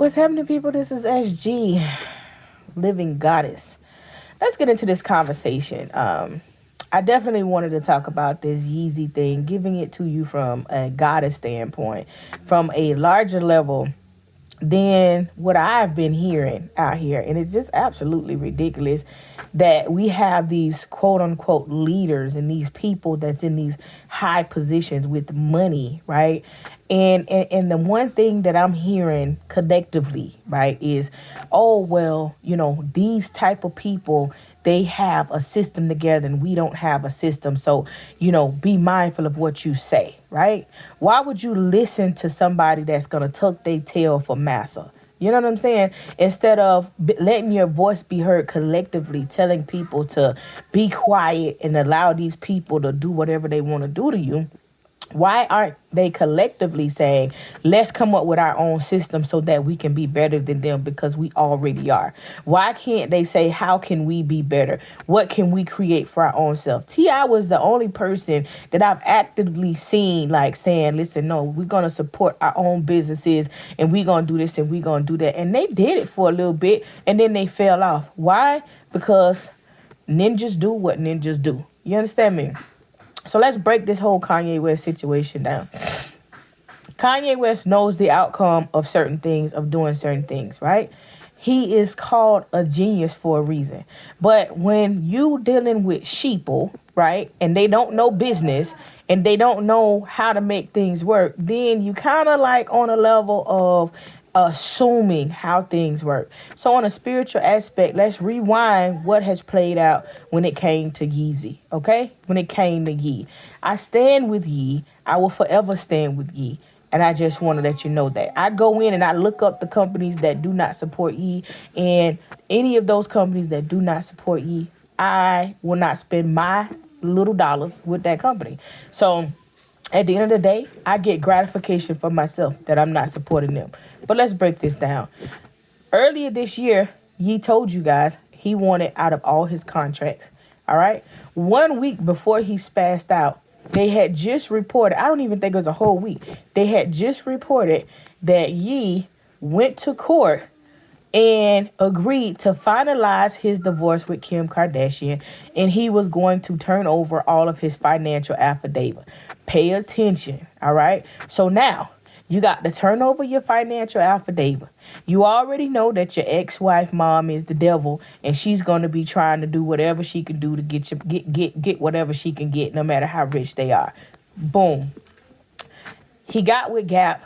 What's happening, people? This is SG, Living Goddess. Let's get into this conversation. I definitely wanted to talk about this Yeezy thing, giving it to you from a goddess standpoint, from a larger level than what I've been hearing out here. And it's just absolutely ridiculous that we have these quote unquote leaders and these people that's in these high positions with money, right? And the one thing that I'm hearing collectively, right, is, oh well, these type of people, they have a system together and we don't have a system. So, be mindful of what you say, right? Why would you listen to somebody that's going to tuck their tail for massa? You know what I'm saying? Instead of letting your voice be heard collectively, telling people to be quiet and allow these people to do whatever they want to do to you, why aren't they collectively saying, let's come up with our own system so that we can be better than them, because we already are? Why can't they say, how can we be better? What can we create for our own self? T.I. was the only person that I've actively seen like saying, listen, no, we're going to support our own businesses and we're going to do this and we're going to do that. And they did it for a little bit and then they fell off. Why? Because ninjas do what ninjas do. You understand me? So let's break this whole Kanye West situation down. Kanye West knows the outcome of certain things, of doing certain things, right? He is called a genius for a reason. But when you dealing with sheeple, right, and they don't know business and they don't know how to make things work, then you kind of like on a level of assuming how things work. So on a spiritual aspect, let's rewind what has played out when it came to Yeezy, okay? When it came to Yee. I stand with Yee. I will forever stand with Yee. And I just want to let you know that. I go in and I look up the companies that do not support Yee. And any of those companies that do not support Yee, I will not spend my little dollars with that company. So at the end of the day, I get gratification for myself that I'm not supporting them. But let's break this down. Earlier this year, Yee told you guys he wanted out of all his contracts. All right. 1 week before he spazzed out, they had just reported, I don't even think it was a whole week. They had just reported that Yee went to court and agreed to finalize his divorce with Kim Kardashian, and he was going to turn over all of his financial affidavit. Pay attention, all right? So now, you got to turn over your financial affidavit. You already know that your ex-wife mom is the devil, and she's going to be trying to do whatever she can do to get whatever she can get, no matter how rich they are. Boom. He got with Gap,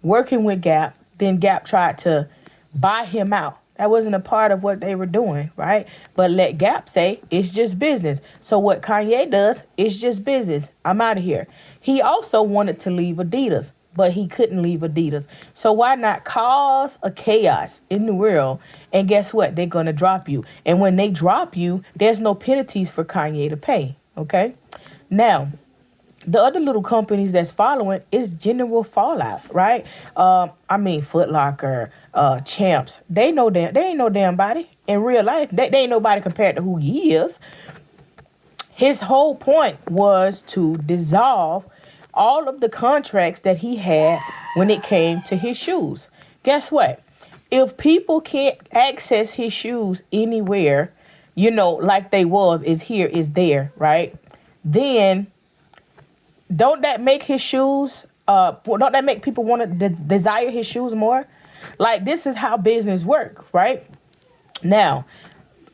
working with Gap. Then Gap tried to buy him out. That wasn't a part of what they were doing, right? But let Gap say it's just business. So what Kanye does is just business. I'm out of here. He also wanted to leave Adidas, but he couldn't leave Adidas. So why not cause a chaos in the world? And guess what? They're going to drop you. And when they drop you, there's no penalties for Kanye to pay, okay? Now, the other little companies that's following is general fallout, right? Foot Locker, Champs. They ain't no damn body in real life. They ain't nobody compared to who he is. His whole point was to dissolve all of the contracts that he had when it came to his shoes. Guess what? If people can't access his shoes anywhere, like they was, is here, is there, right? Then don't that make his shoes, don't that make people want to desire his shoes more? Like, this is how business work, right? Now,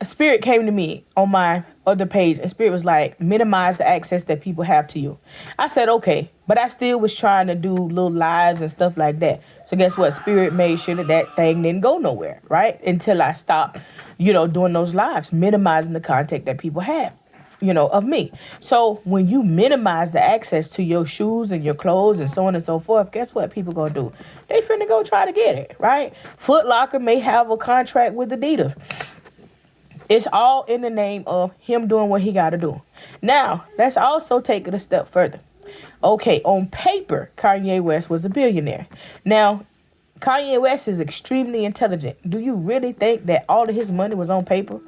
Spirit came to me on my other page, and Spirit was like, minimize the access that people have to you. I said, okay, but I still was trying to do little lives and stuff like that. So guess what? Spirit made sure that thing didn't go nowhere, right? Until I stopped, doing those lives, minimizing the contact that people have, of me. So when you minimize the access to your shoes and your clothes and so on and so forth, guess what people gonna do? They finna go try to get it, right? Foot Locker may have a contract with Adidas. It's all in the name of him doing what he got to do. Now, let's also take it a step further. Okay, on paper, Kanye West was a billionaire. Now, Kanye West is extremely intelligent. Do you really think that all of his money was on paper?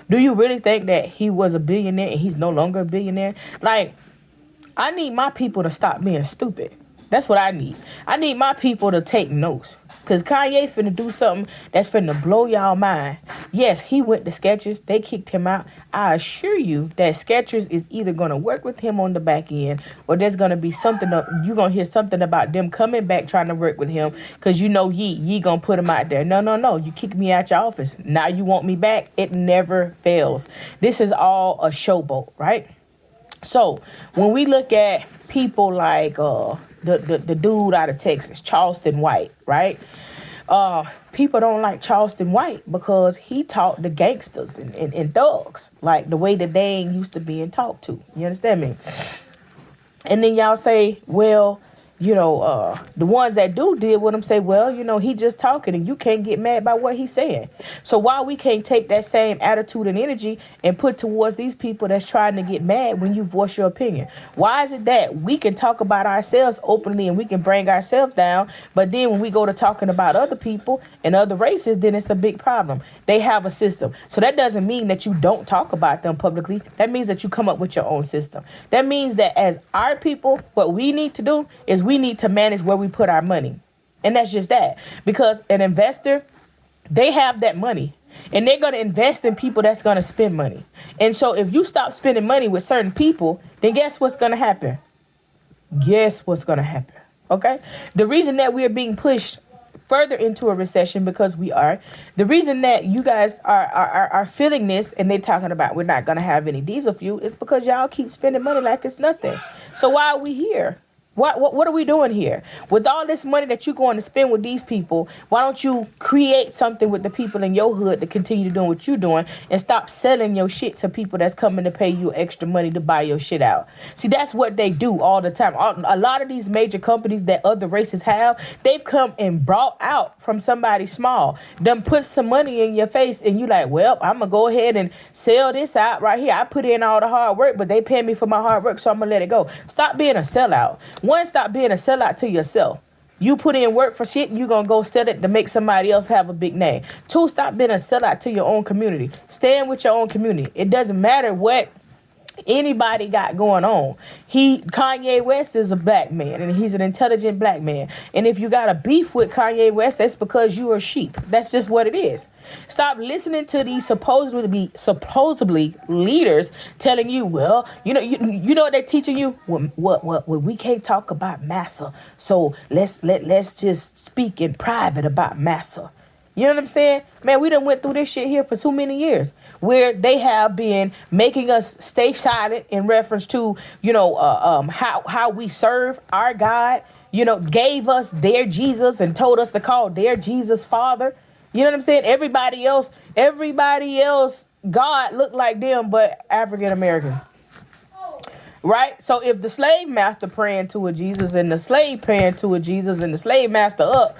Do you really think that he was a billionaire and he's no longer a billionaire? Like, I need my people to stop being stupid. That's what I need. I need my people to take notes. Cause Kanye finna do something that's finna blow y'all mind. Yes, he went to Skechers. They kicked him out. I assure you that Skechers is either gonna work with him on the back end, or there's gonna be something. You gonna hear something about them coming back trying to work with him. Cause you know Ye gonna put him out there. No, no, no. You kicked me out your office. Now you want me back. It never fails. This is all a showboat, right? So when we look at people like the dude out of Texas, Charleston White, right? People don't like Charleston White because he taught the gangsters and thugs like the way that they ain't used to being talked to. You understand me? And then y'all say, well, the ones that do deal with him say, well, he just talking and you can't get mad by what he's saying. So why we can't take that same attitude and energy and put towards these people that's trying to get mad when you voice your opinion? Why is it that we can talk about ourselves openly and we can bring ourselves down, but then when we go to talking about other people and other races, then it's a big problem? They have a system. So that doesn't mean that you don't talk about them publicly. That means that you come up with your own system. That means that as our people, what we need to do is we need to manage where we put our money. And that's just that. Because an investor, they have that money. And they're going to invest in people that's going to spend money. And so if you stop spending money with certain people, then guess what's going to happen? Guess what's going to happen? Okay? The reason that we are being pushed further into a recession, because we are, the reason that you guys are feeling this and they're talking about we're not going to have any diesel fuel is because y'all keep spending money like it's nothing. So why are we here? What are we doing here? With all this money that you're going to spend with these people, why don't you create something with the people in your hood to continue doing what you're doing and stop selling your shit to people that's coming to pay you extra money to buy your shit out? See, that's what they do all the time. A lot of these major companies that other races have, they've come and brought out from somebody small, them put some money in your face and you like, well, I'm going to go ahead and sell this out right here. I put in all the hard work, but they pay me for my hard work, so I'm going to let it go. Stop being a sellout. One, stop being a sellout to yourself. You put in work for shit, you're going to go sell it to make somebody else have a big name. Two, stop being a sellout to your own community. Stand with your own community. It doesn't matter what anybody got going on. Kanye West is a black man and he's an intelligent black man. And if you got a beef with Kanye West, that's because you are sheep. That's just what it is. Stop listening to these supposedly leaders telling you, well, you know what they're teaching you? What we can't talk about massa. So let's just speak in private about massa. You know what I'm saying? Man, we done went through this shit here for too many years where they have been making us stay silent in reference to, how we serve our God, gave us their Jesus and told us to call their Jesus Father. You know what I'm saying? Everybody else, God looked like them, but African Americans. Right? So if the slave master praying to a Jesus and the slave praying to a Jesus and the slave master up,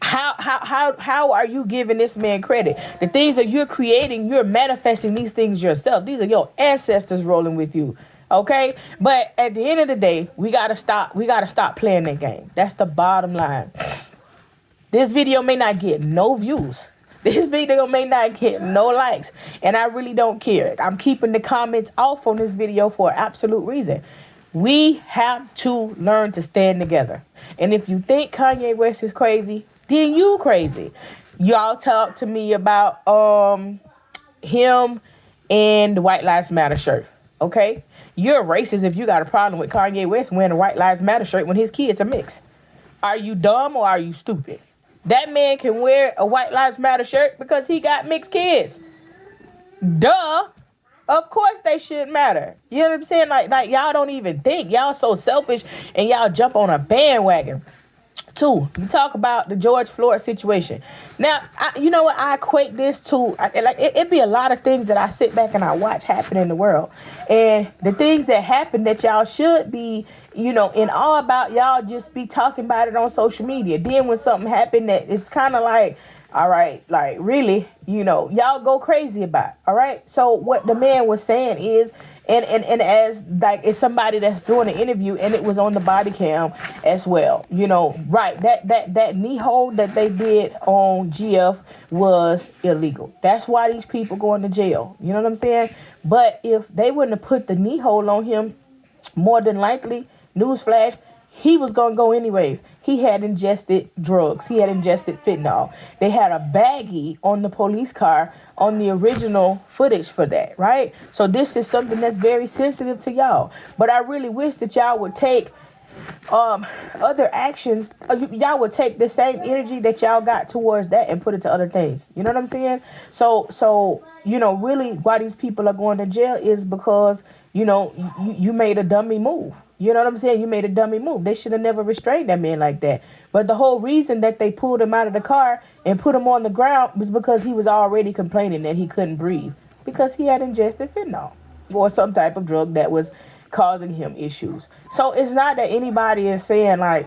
how are you giving this man credit? The things that you're creating, you're manifesting these things yourself. These are your ancestors rolling with you. Okay? But at the end of the day, we gotta stop playing that game. That's the bottom line. This video may not get no views. This video may not get no likes. And I really don't care. I'm keeping the comments off on this video for an absolute reason. We have to learn to stand together. And if you think Kanye West is crazy, then you crazy. Y'all talk to me about him and the White Lives Matter shirt. Okay? You're racist if you got a problem with Kanye West wearing a White Lives Matter shirt when his kids are mixed. Are you dumb or are you stupid? That man can wear a White Lives Matter shirt because he got mixed kids. Duh. Of course they should matter. You know what I'm saying? Like y'all don't even think. Y'all so selfish and y'all jump on a bandwagon. Two, you talk about the George Floyd situation. Now, you know what? I equate this to, it'd be a lot of things that I sit back and I watch happen in the world. And the things that happen that y'all should be, in awe about, y'all just be talking about it on social media. Then when something happened that it's kind of like, all right, like really, y'all go crazy about, all right? So what the man was saying is, and as like it's somebody that's doing an interview and it was on the body cam as well, right, that knee hold that they did on GF was illegal. That's why these people going to jail. You know what I'm saying? But if they wouldn't have put the knee hold on him, more than likely, newsflash, He was going to go anyways. He had ingested drugs. He had ingested fentanyl. They had a baggie on the police car on the original footage for that, right? So this is something that's very sensitive to y'all. But I really wish that y'all would take other actions. Y'all would take the same energy that y'all got towards that and put it to other things. You know what I'm saying? So really why these people are going to jail is because you made a dummy move. You know what I'm saying? You made a dummy move. They should have never restrained that man like that. But the whole reason that they pulled him out of the car and put him on the ground was because he was already complaining that he couldn't breathe because he had ingested fentanyl or some type of drug that was causing him issues. So it's not that anybody is saying like,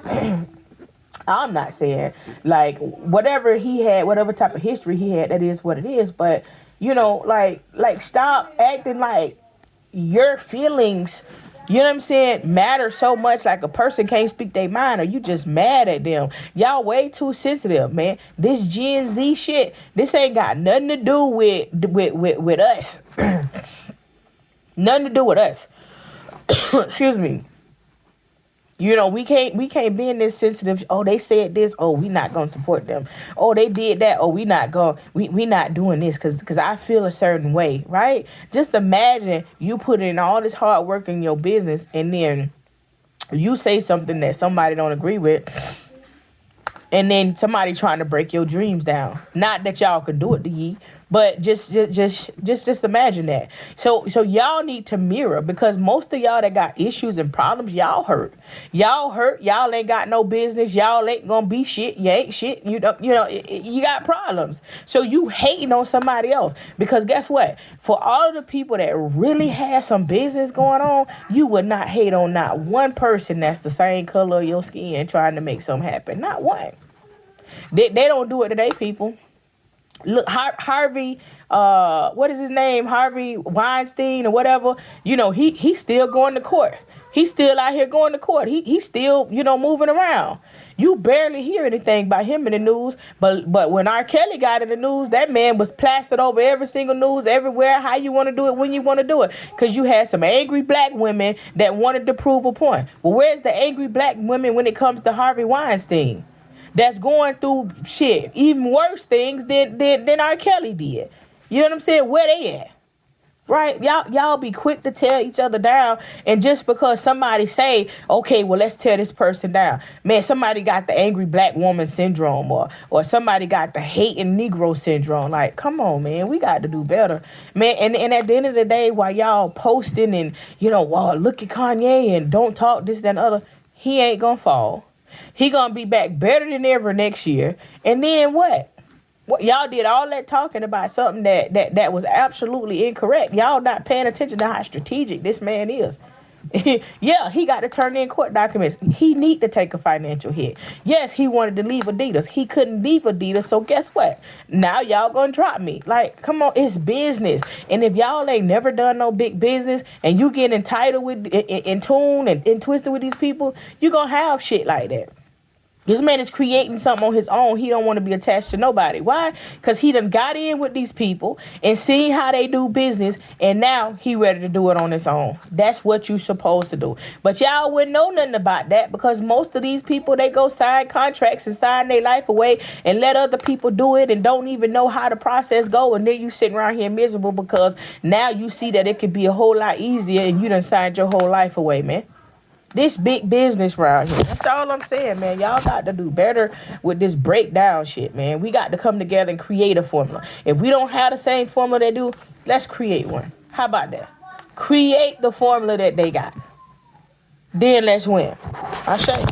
I'm not saying like whatever he had, whatever type of history he had, that is what it is. But like stop acting like your feelings, you know what I'm saying, matter so much. Like a person can't speak their mind or you just mad at them. Y'all way too sensitive, man. This Gen Z shit, this ain't got nothing to do with us. Nothing to do with us. Excuse me. We can't be in this sensitive. Oh, they said this. Oh, we not gonna support them. Oh, they did that. Oh, we not doing this because I feel a certain way, right? Just imagine you put in all this hard work in your business and then you say something that somebody don't agree with, and then somebody trying to break your dreams down. Not that y'all could do it to ye, but just imagine that. So y'all need to mirror, because most of y'all that got issues and problems, y'all hurt. Y'all ain't got no business. Y'all ain't gonna be shit. You ain't shit. You got problems. So you hating on somebody else, because guess what? For all of the people that really have some business going on, you would not hate on not one person that's the same color of your skin trying to make something happen. Not one. They don't do it today, people. Look, Harvey, what is his name? Harvey Weinstein or whatever. He's still going to court. He's still out here going to court. He's still, moving around. You barely hear anything about him in the news. But when R. Kelly got in the news, that man was plastered over every single news, everywhere, how you want to do it, when you want to do it. Because you had some angry black women that wanted to prove a point. Well, where's the angry black women when it comes to Harvey Weinstein? That's going through shit, even worse things than R. Kelly did. You know what I'm saying? Where they at? Right? Y'all be quick to tear each other down. And just because somebody say, okay, well, let's tear this person down. Man, somebody got the angry black woman syndrome or somebody got the hating Negro syndrome. Like, come on, man. We got to do better. Man, and at the end of the day, while y'all posting and, wow, look at Kanye and don't talk this, that, and other, he ain't gonna fall. He gonna be back better than ever next year. And then what? Y'all did all that talking about something that was absolutely incorrect. Y'all not paying attention to how strategic this man is. Yeah, he got to turn in court documents. He need to take a financial hit. Yes, he wanted to leave Adidas. He couldn't leave Adidas, so guess what? Now y'all gonna drop me. Like, come on, it's business. And if y'all ain't never done no big business and you get entitled with in tune and twisted with these people, you gonna have shit like that. This man is creating something on his own. He don't want to be attached to nobody. Why? Because he done got in with these people and seen how they do business, and now he ready to do it on his own. That's what you supposed to do. But y'all wouldn't know nothing about that, because most of these people, they go sign contracts and sign their life away and let other people do it and don't even know how the process go. And then you sitting around here miserable because now you see that it could be a whole lot easier and you done signed your whole life away, man. This big business around here. That's all I'm saying, man. Y'all got to do better with this breakdown shit, man. We got to come together and create a formula. If we don't have the same formula they do, let's create one. How about that? Create the formula that they got. Then let's win. I say.